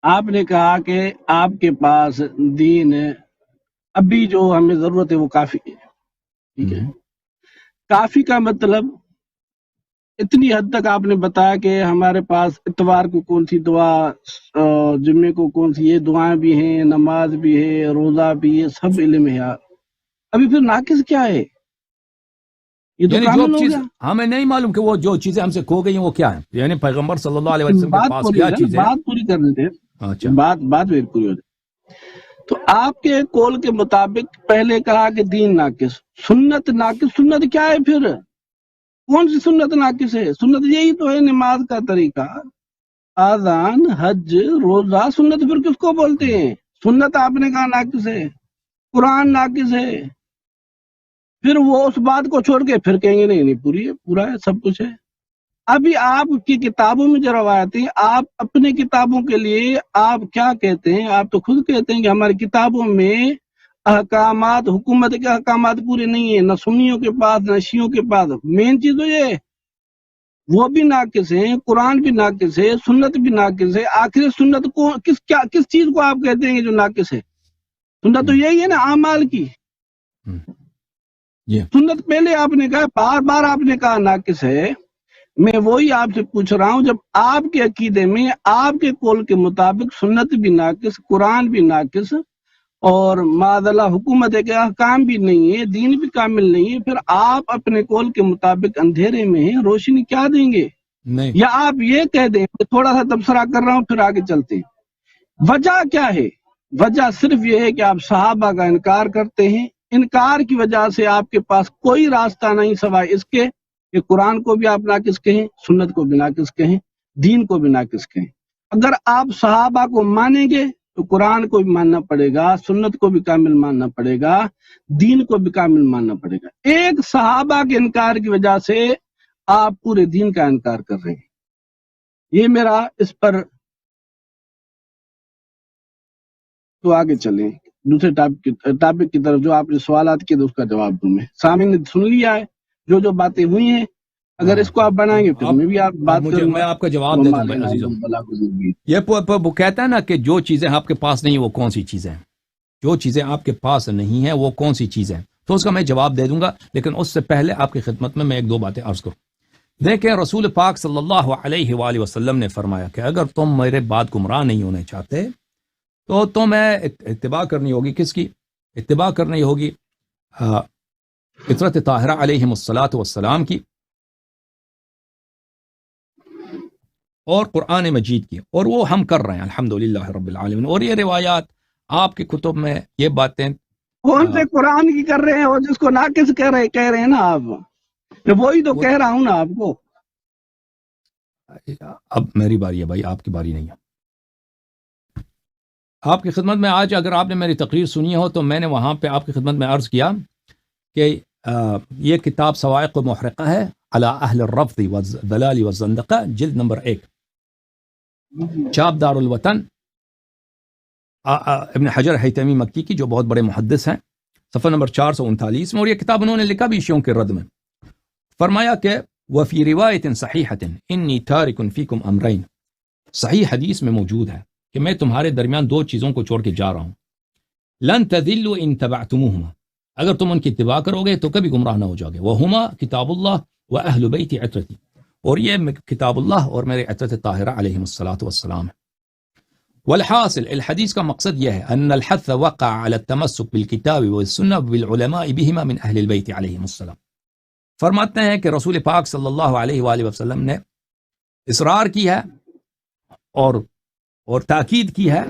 آپ نے کہا کہ آپ کے پاس دین ابھی جو ہمیں ضرورت ہے وہ کافی ہے، ٹھیک ہے۔ کافی کا مطلب اتنی حد تک آپ نے بتایا کہ ہمارے پاس اتوار کو کون سی دعا، جمعے کو کون سی، یہ دعائیں بھی ہیں، نماز بھی ہے، روزہ بھی ہے، سب علم ہے۔ ابھی پھر ناقص کیا ہے؟ یہ تو یعنی جو کامل ہو چیز گیا۔ ہمیں نہیں معلوم کہ وہ جو چیزیں ہم سے کھو گئی ہیں وہ کیا ہیں، یعنی پیغمبر صلی اللہ علیہ وسلم کے بات پاس پوری کیا ہے نا، چیزیں ہیں؟ بات پوری کر لیتے ہیں، اچھا، بات میری پوری ہو جائے۔ تو آپ کے قول کے مطابق پہلے کہا کہ دین ناقص، سنت ناقص، سنت کیا ہے پھر؟ کون سی سنت ناقص ہے؟ سنت یہی تو ہے نماز کا طریقہ، آذان، حج، روزہ، سنت پھر کس کو بولتے ہیں؟ سنت آپ نے کہا ناقص ہے، قرآن ناقص ہے، پھر وہ اس بات کو چھوڑ کے پھر کہیں گے نہیں نہیں پوری ہے، پورا ہے، سب کچھ ہے۔ ابھی آپ کی کتابوں میں جو روایتیں، آپ اپنے کتابوں کے لیے آپ کیا کہتے ہیں؟ آپ تو خود کہتے ہیں کہ ہماری کتابوں میں احکامات، حکومت کے احکامات پورے نہیں ہیں، نہ سنیوں کے پاس نہ شیعوں کے پاس۔ مین چیز تو یہ وہ بھی ناقص ہیں، قرآن بھی ناقص ہے، سنت بھی ناقص ہے۔ آخر سنت کو کس چیز کو آپ کہتے ہیں جو ناقص ہے؟ سنت تو یہی ہے نا، اعمال کی سنت۔ پہلے آپ نے کہا، بار بار آپ نے کہا ناقص ہے، میں وہی آپ سے پوچھ رہا ہوں، جب آپ کے عقیدے میں آپ کے قول کے مطابق سنت بھی ناقص، قرآن بھی ناقص، اور معاذ اللہ حکومت کے احکام بھی نہیں ہے، دین بھی کامل نہیں ہے، پھر آپ اپنے قول کے مطابق اندھیرے میں ہیں، روشنی کیا دیں گے؟ نہیں، یا آپ یہ کہہ دیں، تھوڑا سا تبصرہ کر رہا ہوں پھر آگے چلتے ہیں۔ وجہ کیا ہے؟ وجہ صرف یہ ہے کہ آپ صحابہ کا انکار کرتے ہیں، انکار کی وجہ سے آپ کے پاس کوئی راستہ نہیں سوائے اس کے کہ قرآن کو بھی آپ ناقص کہیں، سنت کو بھی ناقص کہیں، دین کو بھی ناقص کہیں۔ اگر آپ صحابہ کو مانیں گے تو قرآن کو بھی ماننا پڑے گا، سنت کو بھی کامل ماننا پڑے گا، دین کو بھی کامل ماننا پڑے گا۔ ایک صحابہ کے انکار کی وجہ سے آپ پورے دین کا انکار کر رہے ہیں۔ یہ میرا اس پر، تو آگے چلیں دوسرے ٹاپک کی طرف، جو آپ نے سوالات کیے تو اس کا جواب دوں میں۔ سامعین نے سن لیا ہے جو باتیں ہوئی ہیں، اگر اس کو آپ بنائیں گے پھر میں بھی آپ بات کروں گا۔ میں آپ کا جواب دے دوں بھائی عزیزوں۔ یہ وہ کہتا ہے نا کہ جو چیزیں آپ کے پاس نہیں وہ کون سی چیزیں ہیں، جو چیزیں آپ کے پاس نہیں ہیں وہ کون سی چیزیں ہیں، تو اس کا میں جواب دے دوں گا، لیکن اس سے پہلے آپ کی خدمت میں ایک دو باتیں عرض کروں۔ دیکھیں، رسول پاک صلی اللہ علیہ وآلہ وسلم نے فرمایا کہ اگر تم میرے بعد گمراہ نہیں ہونے چاہتے تو تمہیں اتباع کرنی ہوگی، کس کی اتباع کرنی ہوگی؟ فطرت طاہرہ علیہم الصلاۃ والسلام کی، اور قرآن مجید کی، اور وہ ہم کر رہے ہیں الحمدللہ رب العالمین۔ اور یہ روایات آپ کی کتب میں یہ باتیں کون سے قرآن کی کر رہے ہیں، اور جس کو ناقص کہہ رہے ہیں نا آپ، وہی تو کہہ رہا ہوں نا آپ کو۔ اب میری باری ہے بھائی، آپ کی باری نہیں ہے۔ آپ کی خدمت میں آج اگر آپ نے میری تقریر سنی ہو تو میں نے وہاں پہ آپ کی خدمت میں عرض کیا کہ یہ کتاب صواعق و محرقہ ہے علی اہل الرفض والضلال والزندقہ، جلد نمبر 1، چاپ دار الوطن، ابن حجر حیتمی مکی کی، جو بہت بڑے محدث ہیں، صفحہ نمبر 439 میں۔ اور یہ کتاب انہوں نے لکھا بھی شیعوں کے رد میں۔ فرمایا کہ وفی روایت صحیحۃ انی تارک فیکم امرین، صحیح حدیث میں موجود ہے کہ میں تمہارے درمیان دو چیزوں کو چھوڑ کے جا رہا ہوں، لن تذلوا ان تبعتموہما، اگر تم ان کی اتباع کرو گے تو کبھی گمراہ نہ ہو جاؤ گے، وہما کتاب اللہ و اہل بیت عترتی، اور یہ کتاب اللہ اور میرے عترت طاہرہ علیہم الصلاۃ والسلام ہے۔ والحاصل، الحدیث کا مقصد یہ ہے ان الحث وقع على التمسك بالکتاب والسنہ بالعلماء بہما من اہل البیت علیہم السلام۔ فرماتے ہیں کہ رسول پاک صلی اللہ علیہ وآلہ وسلم نے اصرار کی ہے اور تاکید کی ہے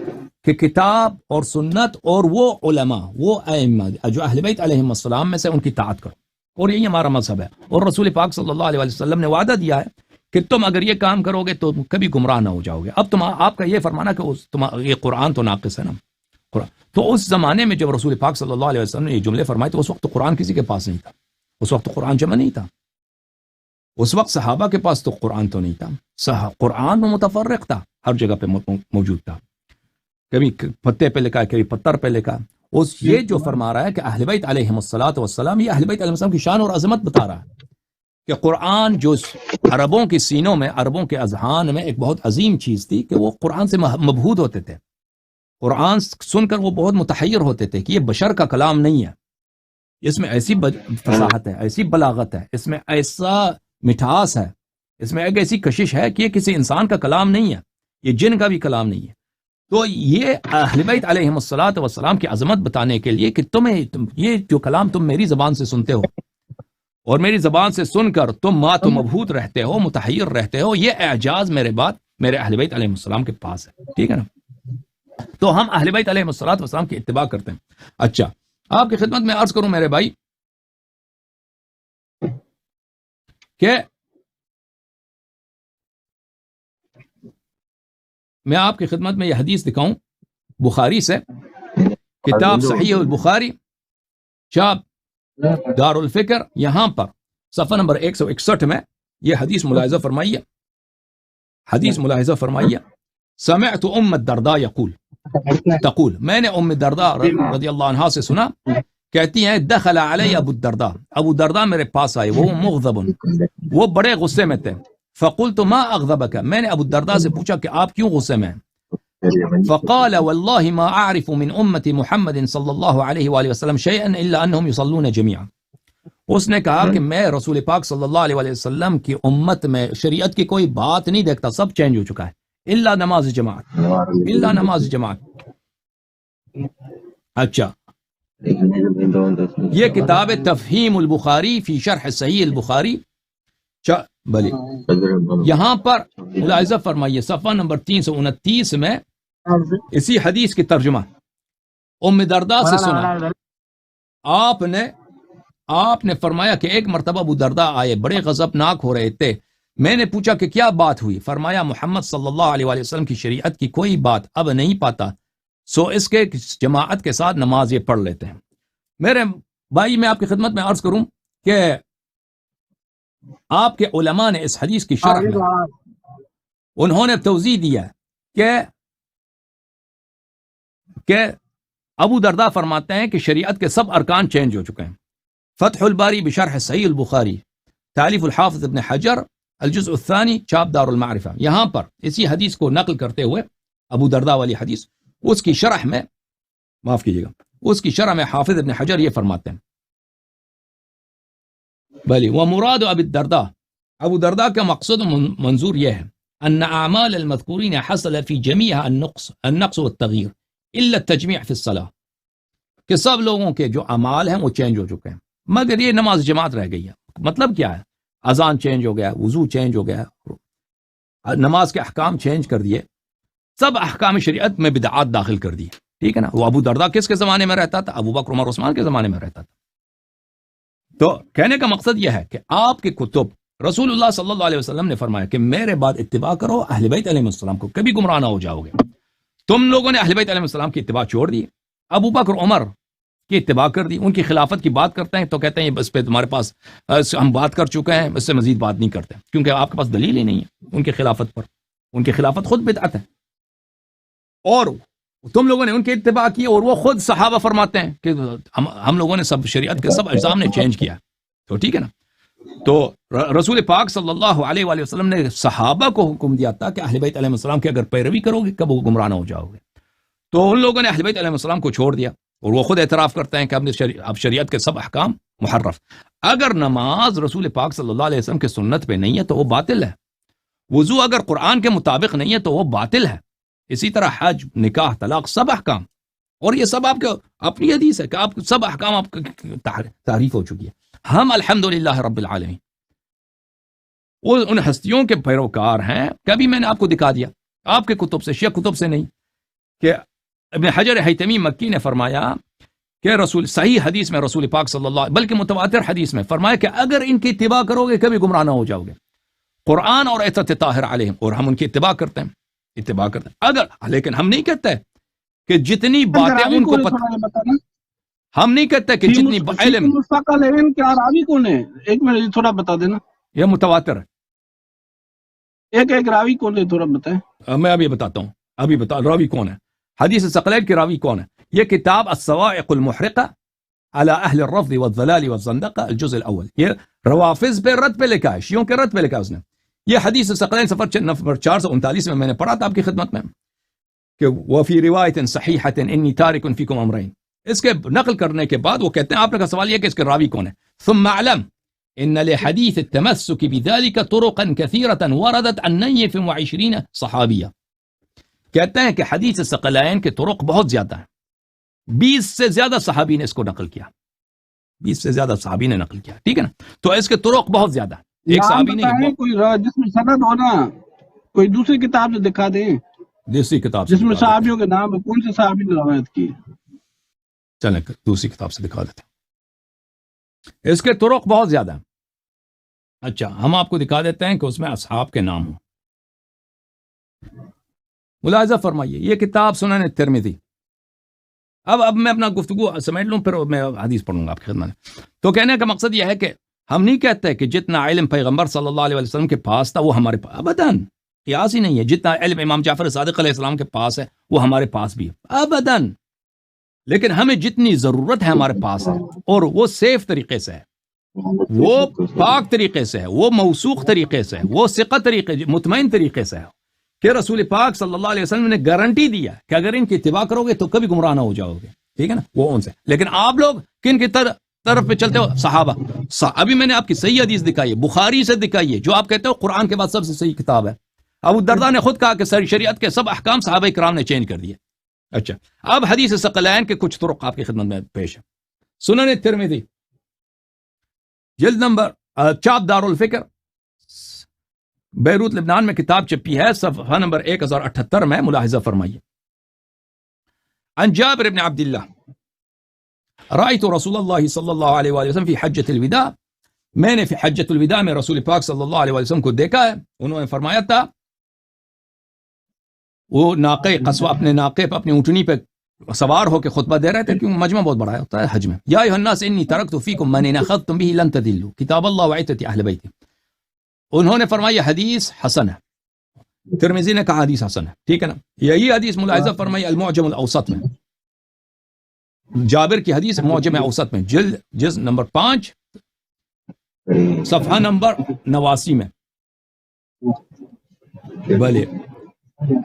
کہ کتاب اور سنت اور وہ علماء، وہ ائمہ جو اہل بیت علیہم السلام میں سے، ان کی اطاعت کرو، اور یہی ہمارا مذہب ہے۔ اور رسول پاک صلی اللہ علیہ وسلم نے وعدہ دیا ہے کہ تم اگر یہ کام کرو گے تو کبھی گمراہ نہ ہو جاؤ گے۔ اب آپ کا یہ فرمانا کہ یہ قرآن تو ناقص ہے نا، قرآن تو اس زمانے میں جب رسول پاک صلی اللہ علیہ وسلم نے یہ جملے فرمائے تو اس وقت تو قرآن کسی کے پاس نہیں تھا، اس وقت تو قرآن جمع نہیں تھا، اس وقت صحابہ کے پاس تو قرآن تو نہیں تھا، قرآن متفرق تھا، ہر جگہ پہ موجود تھا، کبھی پتے پہ لکھا، کبھی پتھر پہ لکھا۔ یہ جو فرما رہا ہے کہ اہل بیت علیہم الصلاۃ والسلام، یہ اہل بیت علیہم السلام کی شان اور عظمت بتا رہا ہے کہ قرآن جو عربوں کے سینوں میں، عربوں کے اذہان میں ایک بہت عظیم چیز تھی کہ وہ قرآن سے مبہوت ہوتے تھے، قرآن سن کر وہ بہت متحیر ہوتے تھے کہ یہ بشر کا کلام نہیں ہے، اس میں ایسی فصاحت ہے، ایسی بلاغت ہے، اس میں ایسا مٹھاس ہے، اس میں ایک ایسی کشش ہے کہ یہ کسی انسان کا کلام نہیں ہے، یہ جن کا بھی کلام نہیں ہے۔ تو یہ اہل بیت علیہم الصلوۃ والسلام کی عظمت بتانے کے لیے کہ یہ جو کلام تم میری زبان سے سنتے ہو اور میری زبان سے سن کر تم مات و مبہوت رہتے ہو، متحیر رہتے ہو، یہ اعجاز میرے اہل بیت علیہم السلام کے پاس ہے، ٹھیک ہے نا؟ تو ہم اہل بیت علیہم الصلوۃ والسلام کی اتباع کرتے ہیں۔ اچھا، آپ کی خدمت میں عرض کروں میرے بھائی کہ میں آپ کی خدمت میں یہ حدیث دکھاؤں بخاری سے، کتاب صحیح البخاری، چاپ دار الفکر، یہاں پر صفحہ نمبر 161 میں یہ حدیث ملاحظہ فرمائیے، حدیث ملاحظہ فرمائیے۔ سمعت ام الدرداء تقول، میں نے ام الدرداء رضی اللہ عنہا سے سنا، کہتی ہیں دخل علی ابو الدرداء، ابو الدرداء میرے پاس آئے، وہ مغضب، وہ بڑے غصے میں تھے۔ فقلت ما اغضبك، میں نے ابو الدرداء سے پوچھا کہ آپ کیوں غصے میں ہیں؟ فقال والله ما اعرف من امتی محمد صلی اللہ علیہ وآلہ وسلم شيئا الا انهم يصلون جميعا، اس نے کہا کہ میں رسول پاک صلی اللہ علیہ وآلہ وسلم کی امت میں شریعت کی کوئی بات نہیں دیکھتا، سب چینج ہو چکا ہے الا نماز جماعت، الا نماز جماعت۔ اچھا، یہ کتاب تفہیم البخاری فی شرح صحیح البخاری، بلی یہاں پر ملاحظہ فرمائیے صفحہ نمبر 329 میں اسی حدیث کی ترجمہ ام درداء سے سنا، آپ نے فرمایا کہ ایک مرتبہ ابو درداء آئے، بڑے غضبناک ہو رہے تھے، میں نے پوچھا کہ کیا بات ہوئی؟ فرمایا محمد صلی اللہ علیہ وآلہ وسلم کی شریعت کی کوئی بات اب نہیں پاتا، سو اس کے جماعت کے ساتھ نماز یہ پڑھ لیتے ہیں۔ میرے بھائی، میں آپ کی خدمت میں عرض کروں کہ آپ کے علماء نے اس حدیث کی شرح میں انہوں نے توضیح دیا کہ ابو درداء فرماتے ہیں کہ شریعت کے سب ارکان چینج ہو چکے ہیں۔ فتح الباری بشرح صحیح البخاری، تالیف الحافظ ابن حجر، الجزء الثانی، چاپ دار المعرفہ، یہاں پر اسی حدیث کو نقل کرتے ہوئے ابو درداء والی حدیث، اس کی شرح میں معاف کیجیے گا، اس کی شرح میں حافظ ابن حجر یہ فرماتے ہیں بلی ومراد ابی الدرداء، ابو درداء کا مقصد و منظور یہ ہے ان اعمال المذکورین حصل فی جمیعها النقص والتغییر الا التجمیع فی الصلاة، کہ سب لوگوں کے جو اعمال ہیں وہ چینج ہو چکے ہیں مگر یہ نماز جماعت رہ گئی ہے۔ مطلب کیا ہے؟ اذان چینج ہو گیا، وضو چینج ہو گیا، نماز کے احکام چینج کر دیے، سب احکام شریعت میں بدعات داخل کر دی، ٹھیک ہے نا؟ وہ ابو درداء کس کے زمانے میں رہتا تھا؟ ابو بکر عمر عثمان کے زمانے میں رہتا تھا۔ تو کہنے کا مقصد یہ ہے کہ آپ کے کتب، رسول اللہ صلی اللہ علیہ وسلم نے فرمایا کہ میرے بعد اتباع کرو اہل بیت علیہ السلام کو، کبھی گمراہ نہ ہو جاؤ گے۔ تم لوگوں نے اہل بیت علیہ السلام کی اتباع چھوڑ دی، ابو بکر عمر کی اتباع کر دی، ان کی خلافت کی بات کرتے ہیں تو کہتے ہیں اس پہ تمہارے پاس ہم بات کر چکے ہیں، اس سے مزید بات نہیں کرتے، کیونکہ آپ کے پاس دلیل ہی نہیں ہے ان کی خلافت پر، ان کی خلافت خود بدعت ہے، اور تم لوگوں نے ان کی اتباع کی، اور وہ خود صحابہ فرماتے ہیں کہ ہم لوگوں نے سب شریعت کے سب اجزام نے چینج کیا، تو ٹھیک ہے نا؟ تو رسول پاک صلی اللہ علیہ وآلہ وسلم نے صحابہ کو حکم دیا تھا کہ اہل بیت علیہ السلام کی اگر پیروی کرو گے کب وہ گمراہ نہ ہو جاؤ گے، تو ان لوگوں نے اہل بیت علیہ السلام کو چھوڑ دیا، اور وہ خود اعتراف کرتے ہیں کہ اب شریعت کے سب احکام محرف۔ اگر نماز رسول پاک صلی اللہ علیہ وسلم کے سنت پہ نہیں ہے تو وہ باطل ہے، وضو اگر قرآن کے مطابق نہیں ہے تو وہ باطل ہے، اسی طرح حج، نکاح، طلاق، سب احکام، اور یہ سب آپ کے اپنی حدیث ہے کہ آپ سب احکام آپ کی تعریف ہو چکی ہے۔ ہم الحمدللہ رب العالمین وہ ان ہستیوں کے پیروکار ہیں، کبھی میں نے آپ کو دکھا دیا آپ کے کتب سے، شیعہ کتب سے نہیں، کہ ابن حجر حیتمی مکی نے فرمایا کہ رسول صحیح حدیث میں رسول پاک صلی اللہ بلکہ متواتر حدیث میں فرمایا کہ اگر ان کی اتباع کرو گے کبھی گمراہ نہ ہو جاؤ گے، قرآن اور عطرت طاہر علیہم، اور ہم ان کی اتباع کرتے ہیں اگر، لیکن ہم نہیں کہتے کہ جتنی باتیں ان کو پتہ، ہم نہیں کہتے کہ جتنی علم کیا راوی کون ہے؟ ایک منٹ تھوڑا بتا دینا، یہ متواتر ہے، ایک راوی کون ہے تھوڑا بتائیں۔ میں ابھی بتاتا ہوں، ابھی بتا راوی کون ہے، حدیث ثقلین کے راوی کون ہے۔ یہ کتاب الصواعق المحرقہ على اہل الرفض والضلال والزندقه الجزء الاول. یہ روافض پہ رد پہ لکھا ہے، شیعوں کے رد پہ لکھا ہے اس نے. یہ حدیث ثقلین صفحہ نمبر 439 میں نے پڑھا تھا آپ کی خدمت میں کہ وفی روایت صحیحۃ انی تارک فیکم امرین. اس کے نقل کرنے کے بعد وہ کہتے ہیں، آپ کا سوال یہ کہ اس کے راوی کون ہے. ثم اعلم ان لحدیث التمسک بذلك طرقا كثيرة وردت عن 29 صحابیہ. کہتے ہیں کہ حدیث ثقلین کے طرق بہت زیادہ ہیں، 20 سے زیادہ صحابی نے اس کو نقل کیا، 20 سے زیادہ صحابی نے نقل کیا. ٹھیک ہے نا، تو اس کے طرق بہت زیادہ ہیں. ایک صحابی نہیں، کوئی جس میں سند ہونا، کوئی دوسری کتاب سے دکھا دیں دوسری کتاب جس میں صحابیوں کے نام ہے، کون سے صحابی نے روایت کی. چلیں دوسری کتاب سے دکھا دیتے ہیں. اس کے طرق بہت زیادہ ہیں. اچھا ہم آپ کو دکھا دیتے ہیں کہ اس میں اصحاب کے نام ہوں. ملاحظہ فرمائیے، یہ کتاب سنن ترمذی. اب میں اپنا گفتگو سمیٹ لوں، پھر میں حدیث پڑھوں گا آپ کی خدمت میں. تو کہنے کا مقصد یہ ہے کہ ہم نہیں کہتے کہ جتنا علم پیغمبر صلی اللہ علیہ وسلم کے پاس تھا وہ ہمارے پاس، ابداً قیاس ہی نہیں ہے. جتنا علم امام جعفر صادق علیہ السلام کے پاس ہے وہ ہمارے پاس بھی ہے، ابداً. لیکن ہمیں جتنی ضرورت ہے ہمارے پاس ہے، اور وہ سیف طریقے سے ہے، وہ پاک طریقے سے ہے، وہ موثوق طریقے سے ہے، وہ ثقہ طریقے مطمئن طریقے سے ہے کہ رسول پاک صلی اللہ علیہ وسلم نے گارنٹی دیا کہ اگر ان کی اتباع کرو گے تو کبھی گمراہ نہ ہو جاؤ گے. ٹھیک ہے نا، وہ ان سے. لیکن آپ لوگ کن کی طرف پہ چلتے ہو؟ صحابہ. ابھی میں نے آپ کی صحیح حدیث دکھائی ہے، بخاری سے دکھائی ہے، جو آپ کہتے ہو قرآن کے بعد سب سے صحیح کتاب ہے. ابو الدرداء نے خود کہا کہ شریعت کے سب احکام صحابہ کرام نے چینج کر دیے. اچھا اب حدیث ثقلین کے کچھ طرق آپ کی خدمت میں پیش ہے. سنن ترمذی جلد نمبر چاپ دار الفکر بیروت لبنان میں کتاب چھپی ہے، صفحہ نمبر 1078 میں. ملاحظہ فرمائیے. عن جابر بن عبد اللہ رأيت رسول اللہ صلی اللہ علیہ وآلہ وسلم فی حجۃ الوداع. میں نے فی حجۃ الوداع میں رسول پاک صلی اللہ علیہ وسلم کو دیکھا ہے. انہوں نے فرمایا تھا، وہ ناقے قصوہ اپنے ناقے پہ اپنی اونٹنی پہ سوار ہو کے خطبہ دے رہے تھے، کیونکہ مجمع بہت بڑا ہوتا ہے حج میں. یا ایھا الناس انی ترکت فیکم ما ان اخذتم به لن تضلوا کتاب اللہ وعترۃ اہل بیت. انہوں نے فرمایا حدیث حسن ہے. ترمذی نے کہا حدیث حسن ہے. ٹھیک ہے نا، یہی حدیث ملاحظہ فرمائی المعجم الاوسط میں، جابر کی حدیث معجم اوسط میں جلد نمبر 5 صفحہ نمبر 89 میں. بھلے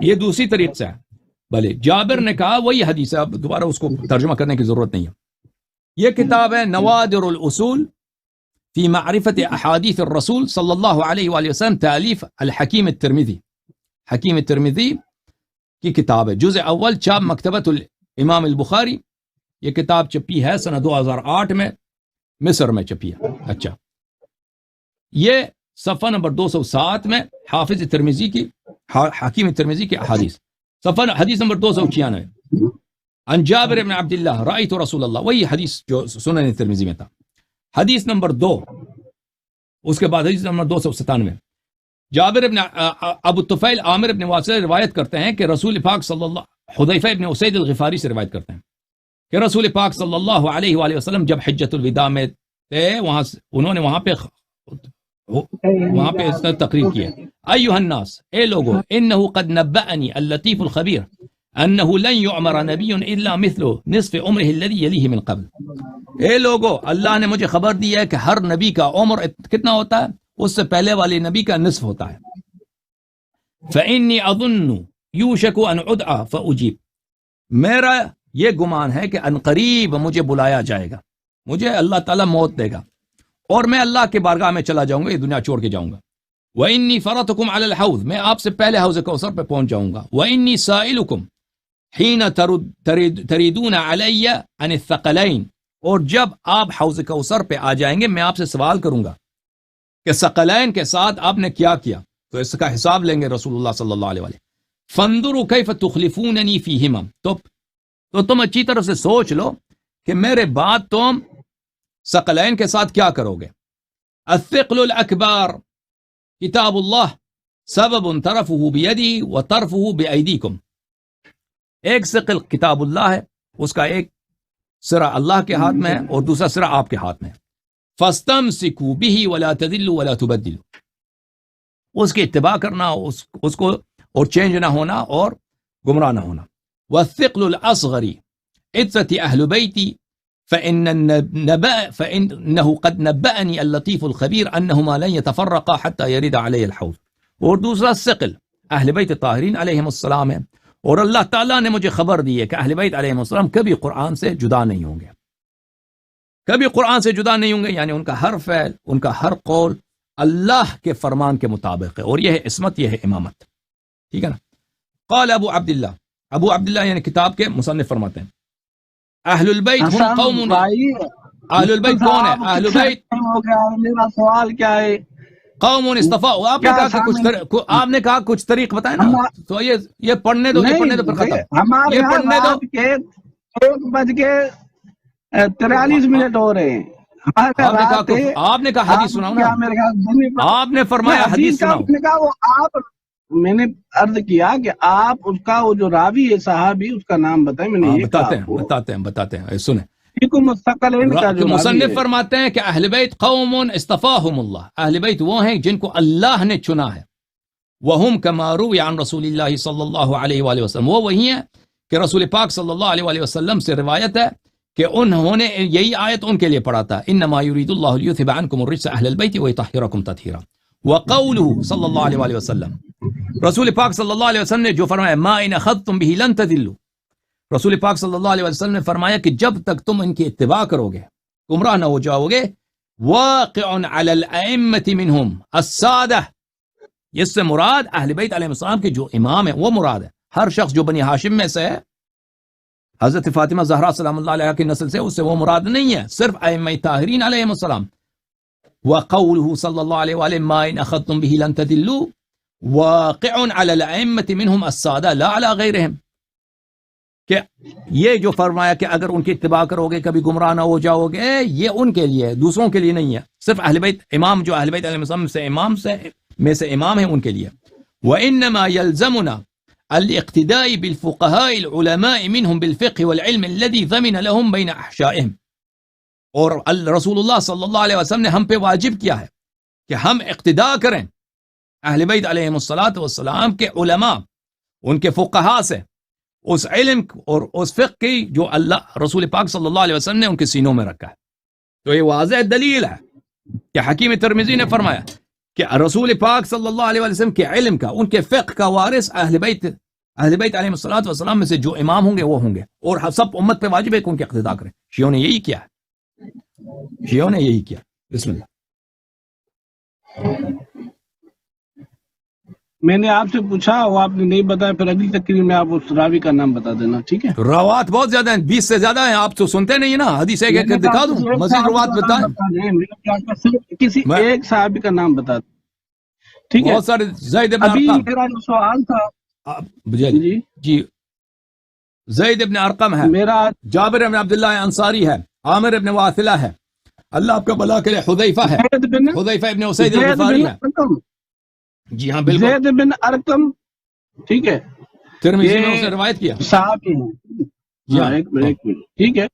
یہ دوسری طریق سے ہے. بھلے جابر نے کہا وہی حدیث ہے، اب دوبارہ اس کو ترجمہ کرنے کی ضرورت نہیں ہے. یہ کتاب ہے نوادر الاصول فی معرفت احادیث الرسول صلی اللہ علیہ وآلہ وسلم، تالیف الحکیم الترمذی. حکیم الترمذی کی کتاب ہے، جزء اول، چاپ مکتبۃ الامام البخاری. یہ کتاب چھپی ہے سنہ 2008 میں مصر میں چھپی ہے. اچھا یہ صفحہ نمبر 207 میں حافظ ترمذی کی حکیم ترمذی کی احادیث، صفحہ حدیث نمبر 296. عن جابر بن عبد اللہ رأیت رسول اللہ، وہی حدیث جو سنن ترمذی میں تھا. حدیث نمبر 2، اس کے بعد حدیث نمبر 297. جابر ابن ابو الطفیل عامر ابن واصل روایت کرتے ہیں کہ رسول پاک صلی اللہ، حذیفہ ابن اسید الغفاری سے روایت کرتے ہیں کہ رسول پاک صلی اللہ علیہ وآلہ وسلم جب حجۃ الوداع میں تھے، انہوں نے وہاں پہ اس تقریر کی ہے، ایھا الناس، اے لوگو، انہ قد نبأنی اللطیف الخبیر انہ لن یعمر نبی الا مثل نصف عمرہ الذی یلیہ من قبل. اے لوگو، اللہ نے مجھے خبر دی ہے کہ ہر نبی کا عمر کتنا ہوتا ہے؟ اس سے پہلے والے نبی کا نصف ہوتا ہے. فإنی اظن یوشک ان ادعى فاجیب، میرا یہ گمان ہے کہ عنقریب مجھے بلایا جائے گا، مجھے اللہ تعالیٰ موت دے گا اور میں اللہ کے بارگاہ میں چلا جاؤں گا، یہ دنیا چھوڑ کے جاؤں گا. وإنی فرطکم علی الحوض، میں آپ سے پہلے حوض کوثر پہ پہنچ جاؤں گا. وإنی سائلکم حین تریدون علی عن الثقلین، اور جب آپ حوض کوثر پہ آ جائیں گے میں آپ سے سوال کروں گا کہ ثقلین کے ساتھ آپ نے کیا کیا، تو اس کا حساب لیں گے رسول اللہ صلی اللہ علیہ وآلہ. فانظروا کیف تخلفوننی فیہما، تو تم اچھی طرح سے سوچ لو کہ میرے بعد تم ثقلین کے ساتھ کیا کرو گے. الثقل الاکبر کتاب اللہ سبب طرفہ بیدی و طرفہ بایدیکم. ایک ثقل کتاب اللہ ہے، اس کا ایک سرا اللہ کے ہاتھ میں ہے اور دوسرا سرا آپ کے ہاتھ میں ہے. فاستمسکوا بہ ولا تضلوا ولا تبدلوا، اس کی اتباع کرنا، اس کو اور چینج نہ ہونا اور گمراہ نہ ہونا. والثقل الاصغر عترة اہل بیتی فإنه قد نبأني اللطيف الخبير أنهما لن يتفرقا حتى يرد علي الحوض. اور دوسرا ثقل اہل بیت طاہرین علیہم السلام ہے، اور اللہ تعالیٰ نے مجھے خبر دی ہے کہ اہل بیت علیہم السلام کبھی قرآن سے جدا نہیں ہوں گے، کبھی قرآن سے جدا نہیں ہوں گے، یعنی ان کا ہر فعل، ان کا ہر قول اللہ کے فرمان کے مطابق ہے، اور یہ ہے عصمت، یہ ہے امامت. ٹھیک ہے نا. قال ابو عبداللہ، ابو عبداللہ یعنی کتاب کے مصنف فرماتے ہیں اہل البیت ہم قوم. اہل البیت کون ہے؟ اہل البیت میرا سوال کیا ہے؟ قوم اصطفیٰ. آپ نے کہا کہ آپ نے کہا کچھ طریق بتائیں نا، تو یہ پڑھنے دو، یہ پڑھنے دو پھر ختم. ہمارے یہ پڑھنے دو. 1:43 ہو رہے ہیں. آپ نے کہا حدیث سناؤ نا، آپ نے فرمایا حدیث سناؤ. میں نے عرض کیا کہ آپ اس کا وہ جو راوی ہے صحابی، اس کا نام بتائیں. میں نے یہ بتاتے ہیں سنیں. مصنف فرماتے ہیں کہ اہل بیت قوم اصطفاہم اللہ، اہل بیت وہ ہیں جن کو اللہ نے چنا ہے. وہم کما روی عن رسول اللہ صلی اللہ علیہ وآلہ وسلم، وہ وہی ہیں کہ رسول پاک صلی اللہ علیہ وآلہ وسلم سے روایت ہے کہ انہوں نے یہی آیت ان کے لیے پڑھا تھا، انما یرید اللہ لیذھب عنکم الرجس اہل البیت ویطہرکم تطہیرا. وقولہ صلی اللہ علیہ وآلہ وسلم، رسول پاک صلی اللہ علیہ وسلم نے جو فرمایا ما ان اخذتم به لن تضلوا، رسول پاک صلی اللہ علیہ وسلم نے فرمایا کہ جب تک تم ان کی اتباع کرو گے گمراہ نہ ہو جاؤ گے. واقع علی الائمۃ منہم السادہ، اس سے مراد اہل بیت علیہ السلام کے جو امام ہیں وہ مراد ہے. ہر شخص جو بنی ہاشم میں سے ہے، حضرت فاطمہ زہرا سلام اللہ علیہ کی نسل سے، اس سے وہ مراد نہیں ہے، صرف ائمہ طاہرین علیہم السلام. وقوله صلی اللہ علیہ وآلہ ما ان اخذتم به لن تضلوا واقع علی الائمۃ منہم السادہ لا علی غیرہم، کہ یہ جو فرمایا کہ اگر ان کی اتباع کرو گے کبھی گمراہ نہ ہو جاؤ گے، یہ ان کے لیے ہے، دوسروں کے لیے نہیں ہے. صرف اہل بیت امام جو اہل بیت علیہ السلام سے امام ہیں ان کے لیے. وانما يلزمنا الاقتداء بالفقهاء العلماء منهم بالفقه والعلم الذي ضمن لهم بين احشائهم، اور رسول اللہ صلی اللہ علیہ وسلم نے ہم پہ واجب کیا ہے کہ ہم اقتداء کریں اہل بیت علیہ السلام کے علماء، ان کے فقہاء سے، اس علم اور اس فقہ کی جو اللہ رسول پاک صلی اللہ علیہ وسلم نے ان کے سینوں میں رکھا ہے. تو یہ واضح دلیل ہے کہ حکیم ترمذی نے فرمایا کہ رسول پاک صلی اللہ علیہ وسلم کے علم کا، ان کے فقہ کا وارث اہل بیت علیہ السلام میں سے جو امام ہوں گے وہ ہوں گے، اور سب امت پہ واجب ہے کہ ان کے اقتداء کریں. شیعوں نے یہی کیا ہے، شیعوں نے یہی کیا. بسم اللہ. میں نے آپ سے پوچھا، وہ آپ نے نہیں بتایا، پھر اگلی تقریر میں آپ اس راوی کا نام بتا دینا. ٹھیک ہے. روات بہت زیادہ ہیں، 20 سے زیادہ ہیں، آپ تو سنتے نہیں نا. حدیث ایک دکھا دوں، مزید روات بتائیں. کسی ایک صحابی کا نام بتا دیں. ٹھیک ہے. بہت سارے. زید ابن ابھی ارقم. میرا جو سوال تھا جی زید ابن ارقم ہے، میرا جابر ابن عبداللہ انصاری ہے، عامر ابن واثلہ ہے، اللہ آپ کا بھلا کرے، حذیفہ ہے، حذیفہ ابن اسید الغفاری ہے. جی ہاں بالکل، زید بن ارقم. ٹھیک ہے. ترمذی میں اسے روایت کیا. صحابی ہیں. جی ہاں. ایک منٹ. ٹھیک ہے.